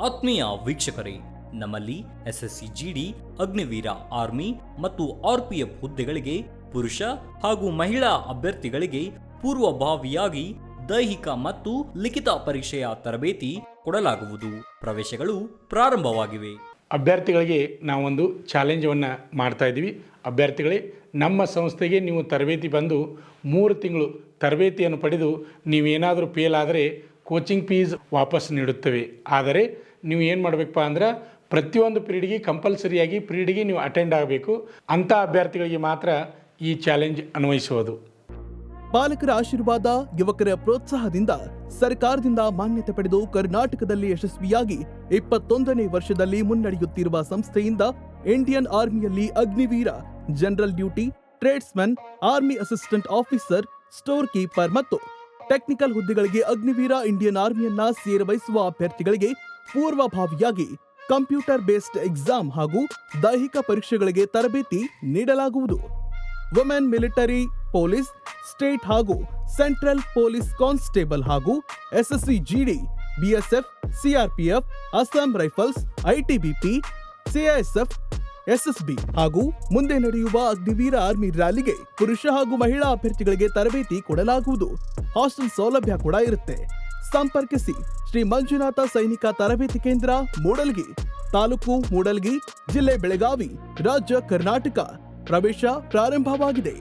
ಆತ್ಮೀಯ ವೀಕ್ಷಕರೇ, ನಮ್ಮಲ್ಲಿ ಎಸ್ಎಸ್ಸಿ ಜಿಡಿ, ಅಗ್ನಿವೀರ ಆರ್ಮಿ ಮತ್ತು ಆರ್ಪಿಎಫ್ ಹುದ್ದೆಗಳಿಗೆ ಪುರುಷ ಹಾಗೂ ಮಹಿಳಾ ಅಭ್ಯರ್ಥಿಗಳಿಗೆ ಪೂರ್ವಭಾವಿಯಾಗಿ ದೈಹಿಕ ಮತ್ತು ಲಿಖಿತ ಪರೀಕ್ಷೆಯ ತರಬೇತಿ ಕೊಡಲಾಗುವುದು. ಪ್ರವೇಶಗಳು ಪ್ರಾರಂಭವಾಗಿವೆ. ಅಭ್ಯರ್ಥಿಗಳಿಗೆ ನಾವೊಂದು ಚಾಲೆಂಜನ್ನು ಮಾಡ್ತಾ ಇದ್ದೀವಿ. ಅಭ್ಯರ್ಥಿಗಳೇ, ನಮ್ಮ ಸಂಸ್ಥೆಗೆ ನೀವು ತರಬೇತಿ ಬಂದು 3 ತಿಂಗಳು ತರಬೇತಿಯನ್ನು ಪಡೆದು ನೀವೇನಾದರೂ ಫೇಲ್ ಆದರೆ ಕೋಚಿಂಗ್ ಫೀಸ್ ವಾಪಸ್ ನೀಡುತ್ತೇವೆ. ಆದರೆ ನೀವು ಏನು ಮಾಡಬೇಕಪ್ಪ ಅಂದ್ರೆ ಪ್ರತಿಯೊಂದು ಪೀರಿಯಡ್ಗೆ ಕಂಪಲ್ಸರಿಯಾಗಿ ಪೀರಿಯಡ್ಗೆ ನೀವು ಅಟೆಂಡ್ ಆಗಬೇಕು. ಅಂಥ ಅಭ್ಯರ್ಥಿಗಳಿಗೆ ಮಾತ್ರ ಈ ಚಾಲೆಂಜ್ ಅನ್ವಯಿಸುವುದು. ಪಾಲಕರ ಆಶೀರ್ವಾದ, ಯುವಕರ ಪ್ರೋತ್ಸಾಹದಿಂದ ಸರ್ಕಾರದಿಂದ ಮಾನ್ಯತೆ ಪಡೆದು ಕರ್ನಾಟಕದಲ್ಲಿ ಯಶಸ್ವಿಯಾಗಿ 21ನೇ ವರ್ಷದಲ್ಲಿ ಮುನ್ನಡೆಯುತ್ತಿರುವ ಸಂಸ್ಥೆಯಿಂದ ಇಂಡಿಯನ್ ಆರ್ಮಿಯಲ್ಲಿ Agniveer, general duty, tradesman, army assistant officer, store keeper ಮತ್ತು ಟೆಕ್ನಿಕಲ್ ಹುದ್ದೆಗಳಿಗೆ ಅಗ್ನಿವೀರ ಇಂಡಿಯನ್ ಆರ್ಮಿಯನ್ನ ಸೇರ್ವಹಿಸುವ ಅಭ್ಯರ್ಥಿಗಳಿಗೆ ಪೂರ್ವಭಾವಿಯಾಗಿ ಕಂಪ್ಯೂಟರ್ ಬೇಸ್ಡ್ ಎಕ್ಸಾಮ್ ಹಾಗೂ ದೈಹಿಕ ಪರೀಕ್ಷೆಗಳಿಗೆ ತರಬೇತಿ ನೀಡಲಾಗುವುದು. ವುಮೆನ್ ಮಿಲಿಟರಿ, ಪೊಲೀಸ್, ಸ್ಟೇಟ್ ಹಾಗೂ ಸೆಂಟ್ರಲ್ ಪೊಲೀಸ್ ಕಾನ್ಸ್ಟೇಬಲ್ ಹಾಗೂ SSC GD, BSF, CRPF, Assam rifles, ITBP, CISF, SSB ಹಾಗೂ ಮುಂದೆ ನಡೆಯುವ ಅಗ್ನಿವೀರ ಆರ್ಮಿ ರ್ಯಾಲಿಗೆ ಪುರುಷ ಹಾಗೂ ಮಹಿಳಾ ಅಭ್ಯರ್ಥಿಗಳಿಗೆ ತರಬೇತಿ ಕೊಡಲಾಗುವುದು. ಹಾಸ್ಟೆಲ್ ಸೌಲಭ್ಯ ಕೂಡ ಇರುತ್ತೆ. ಸಂಪರ್ಕಿಸಿ ಶ್ರೀ ಮಂಜುನಾಥ ಸೈನಿಕ ತರಬೇತಿ ಕೇಂದ್ರ, ಮೂಡಲ್ಗಿ, ತಾಲೂಕು ಮೂಡಲ್ಗಿ, ಜಿಲ್ಲೆ ಬೆಳಗಾವಿ, ರಾಜ್ಯ ಕರ್ನಾಟಕ. ಪ್ರವೇಶ ಪ್ರಾರಂಭವಾಗಿದೆ.